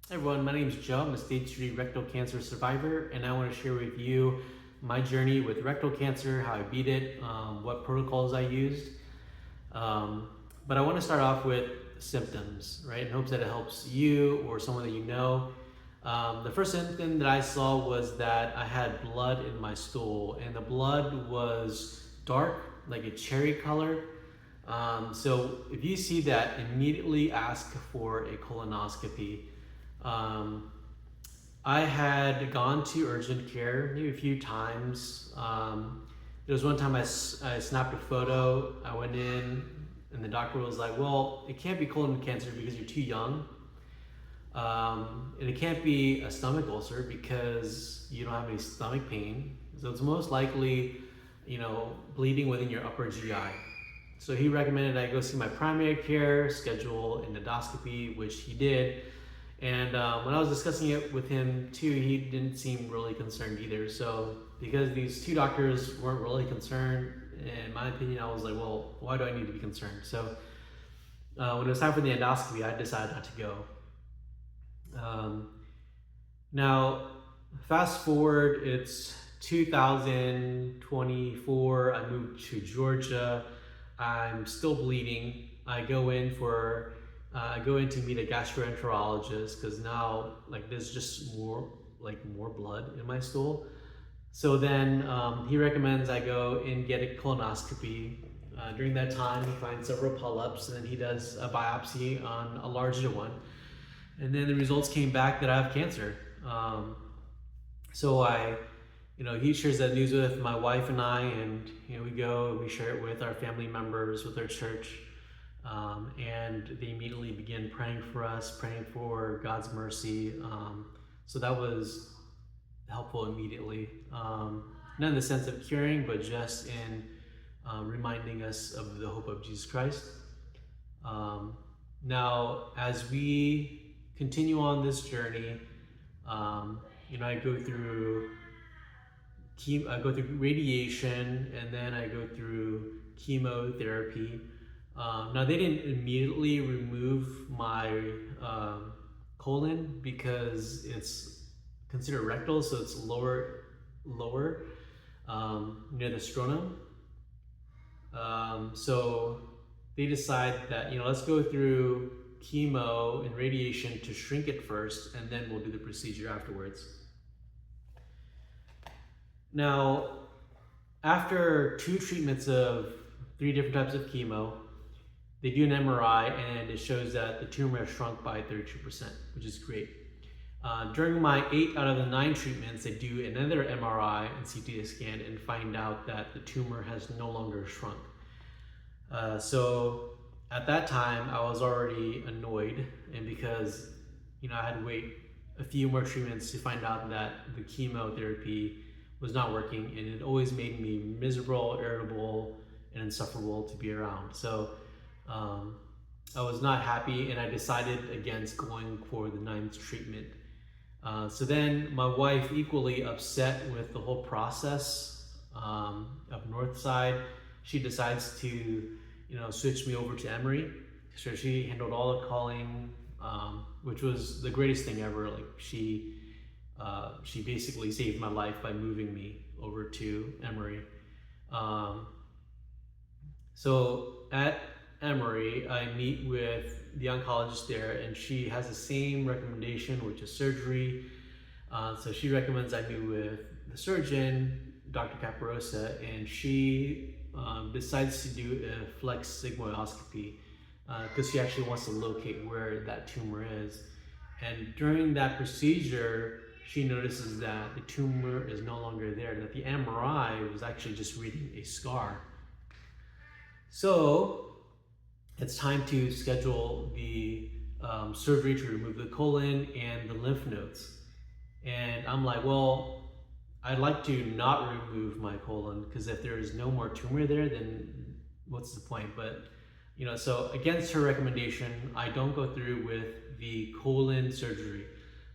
Hey everyone, my name is Joe. I'm a stage 3 rectal cancer survivor, and I want to share with you my journey with rectal cancer, how I beat it, what protocols I used. But I want to start off with symptoms, right? In hopes that it helps you or someone that you know. The first symptom that I saw was that I had blood in my stool, and the blood was dark, like a cherry color. So if you see that, immediately ask for a colonoscopy. Um, I had gone to urgent care maybe a few times. There was one time I snapped a photo. I went in, and the doctor was like, "Well, it can't be colon cancer because you're too young, and it can't be a stomach ulcer because you don't have any stomach pain. So it's most likely, bleeding within your upper GI." So he recommended I go see my primary care, schedule an endoscopy, which he did. And when I was discussing it with him too, he didn't seem really concerned either. So because these two doctors weren't really concerned, in my opinion, I was like, well, why do I need to be concerned? So when it was time for the endoscopy, I decided not to go. Um, Now, fast forward, it's 2024. I moved to Georgia. I'm still bleeding. I go in to meet a gastroenterologist because now there's just more blood in my stool. So then he recommends I go and get a colonoscopy. During that time, he finds several polyps, and then he does a biopsy on a larger one. And then the results came back that I have cancer. Um, so he shares that news with my wife and I, and we go and we share it with our family members, with our church, and they immediately begin praying for us, praying for God's mercy. So that was helpful immediately, not in the sense of curing, but just in reminding us of the hope of Jesus Christ. Now, as we continue on this journey, I go through radiation, and then I go through chemotherapy. Now, they didn't immediately remove my colon because it's considered rectal, so it's lower near the sternum. So they decide that let's go through chemo and radiation to shrink it first, and then we'll do the procedure afterwards. Now, after 2 treatments of 3 different types of chemo, they do an MRI, and it shows that the tumor has shrunk by 32%, which is great. During my 8 out of the 9 treatments, they do another MRI and CT scan and find out that the tumor has no longer shrunk. So at that time, I was already annoyed, and because I had to wait a few more treatments to find out that the chemotherapy was not working, and it always made me miserable, irritable, and insufferable to be around. So I was not happy, and I decided against going for the 9th treatment. So then my wife, equally upset with the whole process of Northside, she decides to switch me over to Emory. So she handled all the calling, which was the greatest thing ever. She basically saved my life by moving me over to Emory. So at Emory, I meet with the oncologist there, and she has the same recommendation, which is surgery. So she recommends I meet with the surgeon, Dr. Caparosa, and she decides to do a flex sigmoidoscopy because she actually wants to locate where that tumor is. And during that procedure, she notices that the tumor is no longer there, that the MRI was actually just reading a scar. So it's time to schedule the surgery to remove the colon and the lymph nodes. And I'm like, well, I'd like to not remove my colon because if there is no more tumor there, then what's the point? But so against her recommendation, I don't go through with the colon surgery,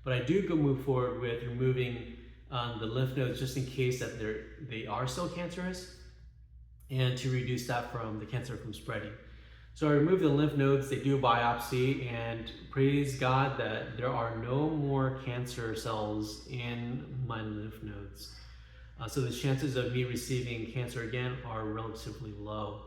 but I do move forward with removing the lymph nodes just in case that they are still cancerous, and to reduce the cancer from spreading. So I removed the lymph nodes, they do a biopsy, and praise God that there are no more cancer cells in my lymph nodes. So the chances of me receiving cancer again are relatively low.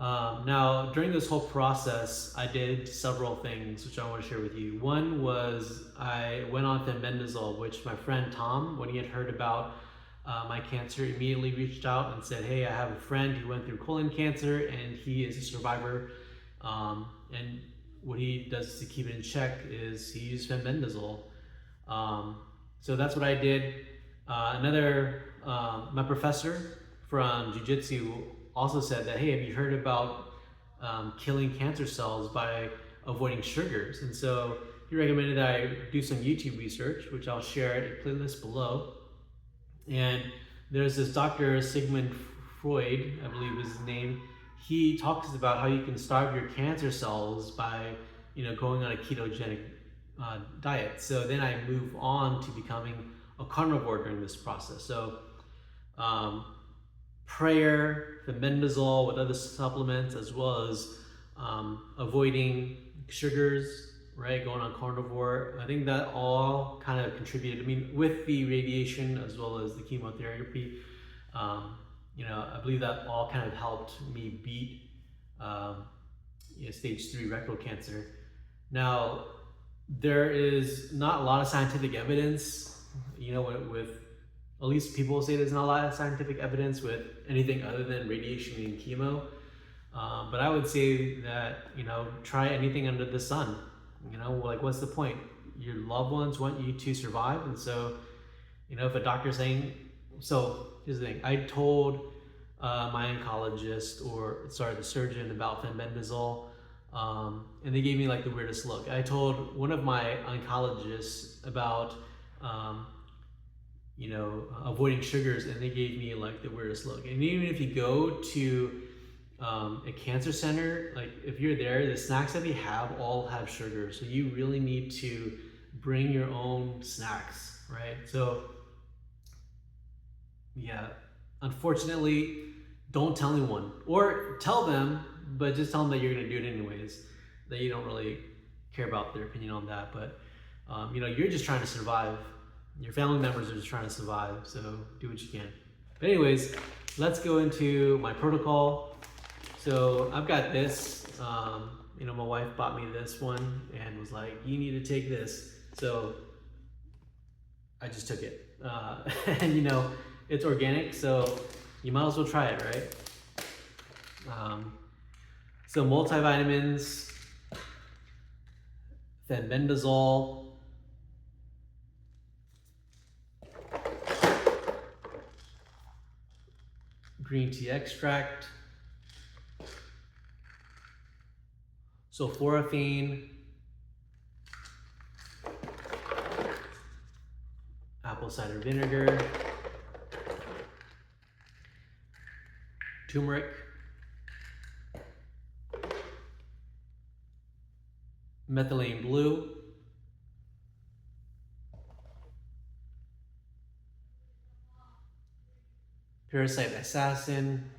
Now, during this whole process, I did several things which I want to share with you. One was I went on fenbendazole, which my friend Tom, when he had heard about my cancer, immediately reached out and said, hey, I have a friend who went through colon cancer and he is a survivor. And what he does to keep it in check is he used fenbendazole. So that's what I did. My professor from jiu-jitsu also said that, hey, have you heard about killing cancer cells by avoiding sugars? And so he recommended that I do some YouTube research, which I'll share a playlist below. And there's this Dr. Sigmund Freud, I believe is his name. He talks about how you can starve your cancer cells by, going on a ketogenic diet. So then I move on to becoming a carnivore during this process. So prayer, fenbendazole with other supplements, as well as avoiding sugars, right? Going on carnivore. I think that all kind of contributed. I mean, with the radiation as well as the chemotherapy, I believe that all kind of helped me beat stage 3 rectal cancer. Now, there is not a lot of scientific evidence, with at least people say there's not a lot of scientific evidence with anything other than radiation and chemo. But I would say that, try anything under the sun. What's the point? Your loved ones want you to survive. And so, if a doctor's saying, so here's the thing, I told my oncologist, the surgeon about fenbendazole, and they gave me like the weirdest look. I told one of my oncologists about, avoiding sugars, and they gave me like the weirdest look. And even if you go to a cancer center, like if you're there, the snacks that they have all have sugar. So you really need to bring your own snacks, right? So yeah, unfortunately, don't tell anyone, or tell them, but just tell them that you're gonna do it anyways, that you don't really care about their opinion on that. But you're just trying to survive. Your family members are just trying to survive, so do what you can. But anyways, let's go into my protocol. So I've got this, my wife bought me this one and was like, you need to take this. So I just took it. And it's organic, so you might as well try it, right? So multivitamins, fenbendazole, green tea extract, sulforaphane, apple cider vinegar, turmeric, methylene blue, parasite assassin.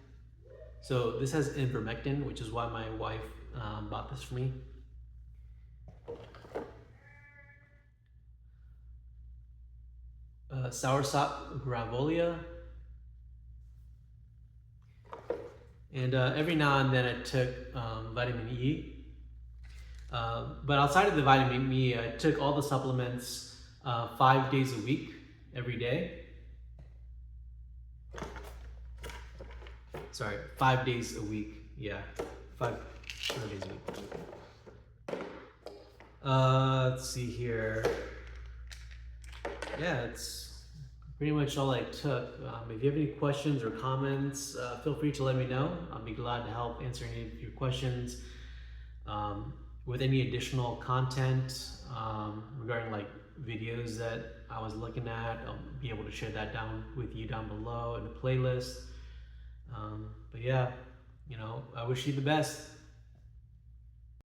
So this has ivermectin, which is why my wife bought this for me. Soursop gravolia. And every now and then I took vitamin E. But outside of the vitamin E, I took all the supplements 5 days a week, every day. Sorry, 5 days a week. Yeah, 5 days a week. Let's see here. Yeah, it's pretty much all I took. If you have any questions or comments, feel free to let me know. I'll be glad to help answer any of your questions. With any additional content regarding like videos that I was looking at, I'll be able to share that down with you down below in the playlist. But yeah, I wish you the best.